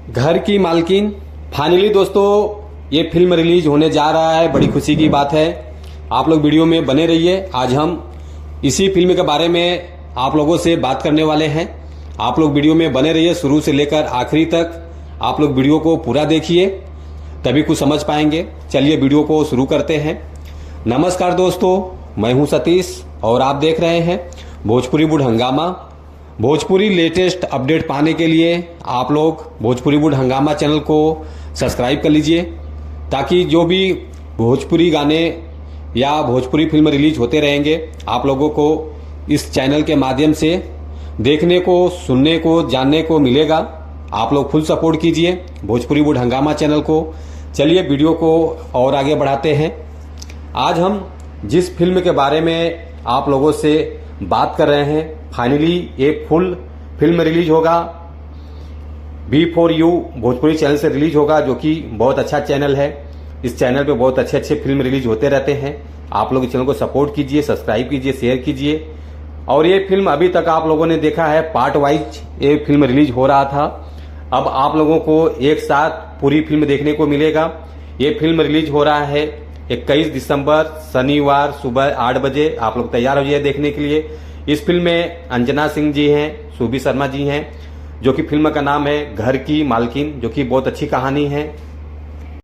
घर की मालकिन फाइनली दोस्तों ये फिल्म रिलीज होने जा रहा है। बड़ी खुशी की बात है। आप लोग वीडियो में बने रहिए। आज हम इसी फिल्म के बारे में आप लोगों से बात करने वाले हैं। आप लोग वीडियो में बने रहिए, शुरू से लेकर आखिरी तक आप लोग वीडियो को पूरा देखिए, तभी कुछ समझ पाएंगे। चलिए वीडियो को शुरू करते हैं। नमस्कार दोस्तों, मैं हूं सतीश और आप देख रहे हैं भोजपुरी वुड हंगामा। भोजपुरी लेटेस्ट अपडेट पाने के लिए आप लोग भोजपुरी वुड हंगामा चैनल को सब्सक्राइब कर लीजिए, ताकि जो भी भोजपुरी गाने या भोजपुरी फिल्म रिलीज होते रहेंगे आप लोगों को इस चैनल के माध्यम से देखने को, सुनने को, जानने को मिलेगा। आप लोग फुल सपोर्ट कीजिए भोजपुरी वुड हंगामा चैनल को। चलिए वीडियो को और आगे बढ़ाते हैं। आज हम जिस फिल्म के बारे में आप लोगों से बात कर रहे हैं, फाइनली एक फुल फिल्म रिलीज होगा। B4U भोजपुरी चैनल से रिलीज होगा, जो कि बहुत अच्छा चैनल है। इस चैनल पे बहुत अच्छे अच्छे फिल्म रिलीज होते रहते हैं। आप लोग इस चैनल को सपोर्ट कीजिए, सब्सक्राइब कीजिए, शेयर कीजिए। और ये फिल्म अभी तक आप लोगों ने देखा है, पार्ट वाइज ये फिल्म रिलीज हो रहा था। अब आप लोगों को एक साथ पूरी फिल्म देखने को मिलेगा। ये फिल्म रिलीज हो रहा है 21 दिसंबर शनिवार सुबह 8 बजे। आप लोग तैयार हो जाइए देखने के लिए। इस फिल्म में अंजना सिंह जी हैं, सुबी शर्मा जी हैं, जो कि फिल्म का नाम है घर की मालकिन, जो कि बहुत अच्छी कहानी है।